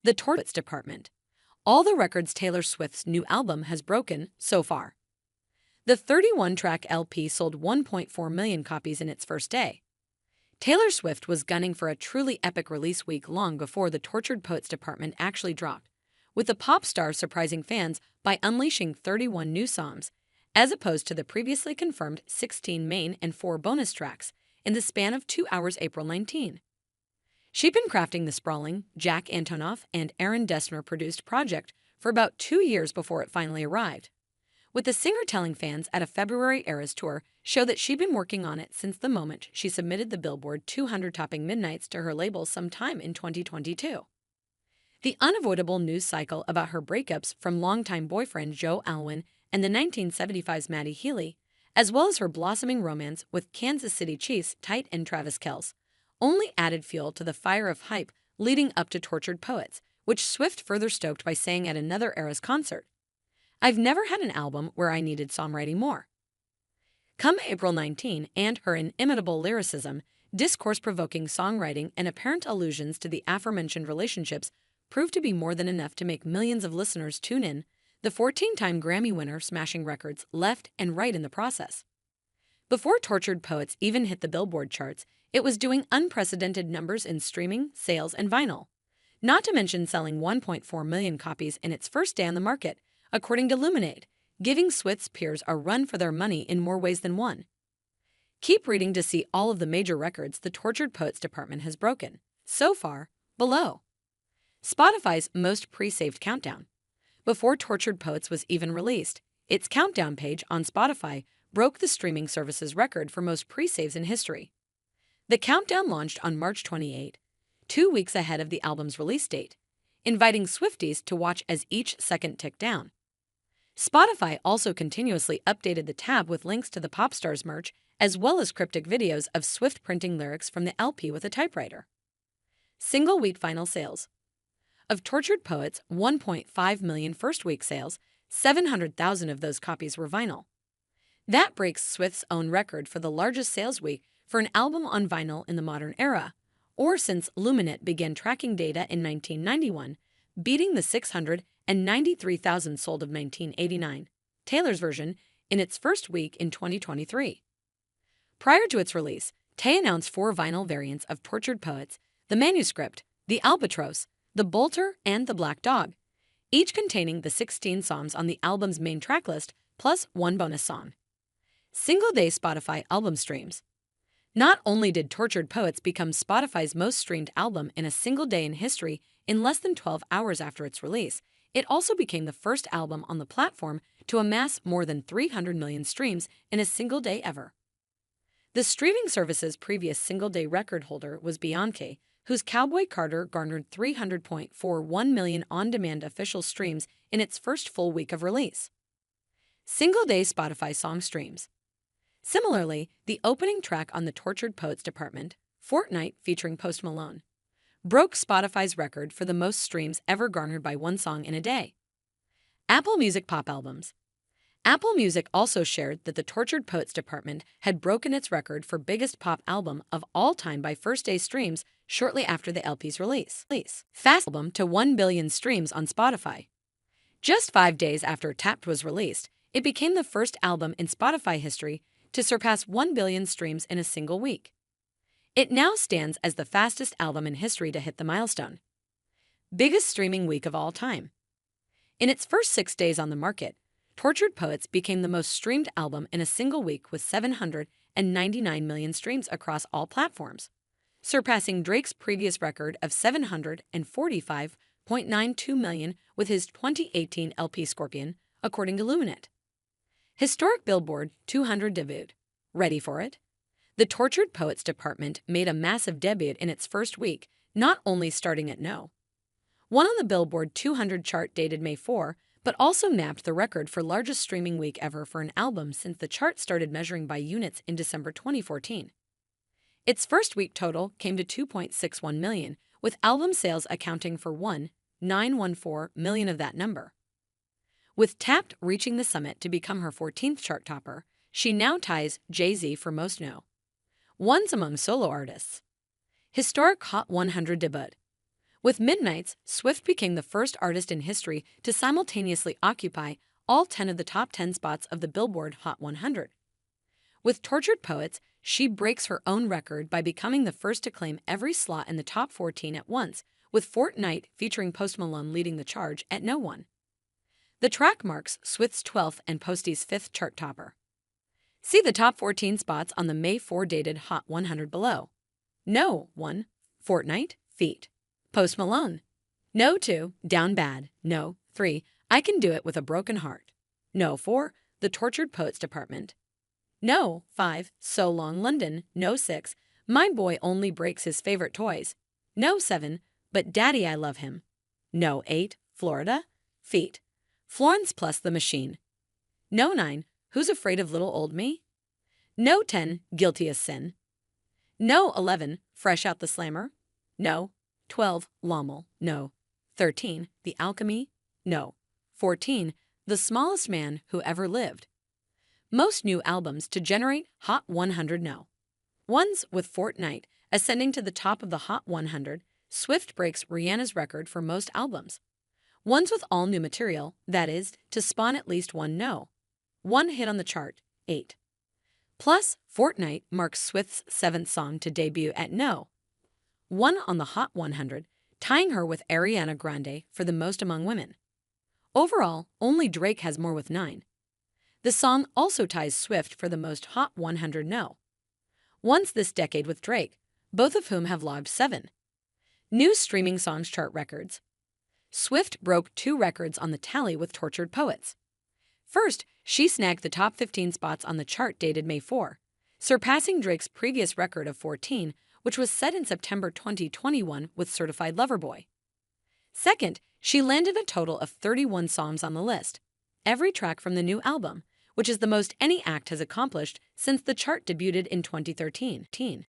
The Tortoise Department. All the records Taylor Swift's new album has broken so far. The 31-track LP sold 1.4 million copies in its first day. Taylor Swift was gunning for a truly epic release week long before the Tortured Poets Department actually dropped, with the pop star surprising fans by unleashing 31 new songs, as opposed to the previously confirmed 16 main and 4 bonus tracks, in the span of 2 hours April 19. She'd been crafting the sprawling, Jack Antonoff and Aaron Dessner-produced project for about 2 years before it finally arrived, with the singer telling fans at a February Eras tour show that she'd been working on it since the moment she submitted the Billboard 200 topping Midnights to her label sometime in 2022. The unavoidable news cycle about her breakups from longtime boyfriend Joe Alwyn and the 1975's Matty Healy, as well as her blossoming romance with Kansas City Chiefs tight end Travis Kelce, only added fuel to the fire of hype leading up to Tortured Poets, which Swift further stoked by saying at another Eras concert, "I've never had an album where I needed songwriting more." Come April 19, and her inimitable lyricism, discourse-provoking songwriting, and apparent allusions to the aforementioned relationships proved to be more than enough to make millions of listeners tune in, the 14-time Grammy winner smashing records left and right in the process. Before Tortured Poets even hit the Billboard charts, it was doing unprecedented numbers in streaming, sales, and vinyl, not to mention selling 1.4 million copies in its first day on the market, according to Luminate, giving Swift's peers a run for their money in more ways than one. Keep reading to see all of the major records the Tortured Poets Department has broken. So far, below. Spotify's most pre-saved countdown. Before Tortured Poets was even released, its countdown page on Spotify broke the streaming service's record for most pre-saves in history. The countdown launched on March 28, 2 weeks ahead of the album's release date, inviting Swifties to watch as each second ticked down. Spotify also continuously updated the tab with links to the pop star's merch, as well as cryptic videos of Swift printing lyrics from the LP with a typewriter. Single-week final sales. Of Tortured Poets' 1.5 million first-week sales, 700,000 of those copies were vinyl. That breaks Swift's own record for the largest sales week for an album on vinyl in the modern era, or since Luminate began tracking data in 1991, beating the 693,000 sold of 1989, Taylor's version, in its first week in 2023. Prior to its release, Tay announced 4 vinyl variants of Tortured Poets: the Manuscript, the Albatross, the Bolter, and the Black Dog, each containing the 16 songs on the album's main tracklist, plus 1 bonus song. Single-day Spotify album streams. Not only did Tortured Poets become Spotify's most streamed album in a single day in history in less than 12 hours after its release, it also became the first album on the platform to amass more than 300 million streams in a single day ever. The streaming service's previous single-day record holder was Beyonce, whose Cowboy Carter garnered 300.41 million on-demand official streams in its first full week of release. Single-day Spotify song streams. Similarly, the opening track on the Tortured Poets Department, Fortnight featuring Post Malone, broke Spotify's record for the most streams ever garnered by one song in a day. Apple Music pop albums. Apple Music also shared that the Tortured Poets Department had broken its record for biggest pop album of all time by first-day streams shortly after the LP's release. Fast album to 1 billion streams on Spotify. Just 5 days after Tapped was released, it became the first album in Spotify history to surpass 1 billion streams in a single week. It now stands as the fastest album in history to hit the milestone. Biggest streaming week of all time. In its first 6 days on the market, Tortured Poets became the most streamed album in a single week with 799 million streams across all platforms, surpassing Drake's previous record of 745.92 million with his 2018 LP Scorpion, according to Luminate. Historic Billboard 200 debut. Ready for it? The Tortured Poets Department made a massive debut in its first week, not only starting at No. 1 on the Billboard 200 chart dated May 4, but also nabbed the record for largest streaming week ever for an album since the chart started measuring by units in December 2014. Its first week total came to 2.61 million, with album sales accounting for 1.914 million of that number. With Tapped reaching the summit to become her 14th chart topper, she now ties Jay-Z for most No.1s among solo artists. Historic Hot 100 debut. With Midnights, Swift became the first artist in history to simultaneously occupy all 10 of the top 10 spots of the Billboard Hot 100. With Tortured Poets, she breaks her own record by becoming the first to claim every slot in the top 14 at once, with Fortnight featuring Post Malone leading the charge at no. 1. The track marks Swift's 12th and Posty's 5th chart topper. See the top 14 spots on the May 4 dated Hot 100 below. No. 1. Fortnight, Feet. Post Malone. No. 2. Down Bad. No. 3. I Can Do It With a Broken Heart. No. 4. The Tortured Poets Department. No. 5. So Long London. No. 6. My Boy Only Breaks His Favorite Toys. No. 7. But Daddy I Love Him. No. 8. Florida. Feet. Florence plus the Machine. No. 9. Who's Afraid of Little Old Me? No. 10. Guilty as Sin. No. 11. Fresh Out the Slammer. No. 12. Lommel. No. 13. The Alchemy. No. 14. The Smallest Man Who Ever Lived. Most new albums to generate Hot 100 No. 1s with Fortnight ascending to the top of the Hot 100, Swift breaks Rihanna's record for most albums. 1s with all new material, that is, to spawn at least one No. 1 hit on the chart, 8. Plus, Fortnight marks Swift's 7th song to debut at No. 1 on the Hot 100, tying her with Ariana Grande for the most among women. Overall, only Drake has more with 9. The song also ties Swift for the most Hot 100 No. 1s this decade with Drake, both of whom have logged 7. New streaming songs chart records. Swift broke 2 records on the tally with Tortured Poets. First, she snagged the top 15 spots on the chart dated May 4, surpassing Drake's previous record of 14, which was set in September 2021 with Certified Lover Boy. Second, she landed a total of 31 songs on the list, every track from the new album, which is the most any act has accomplished since the chart debuted in 2013.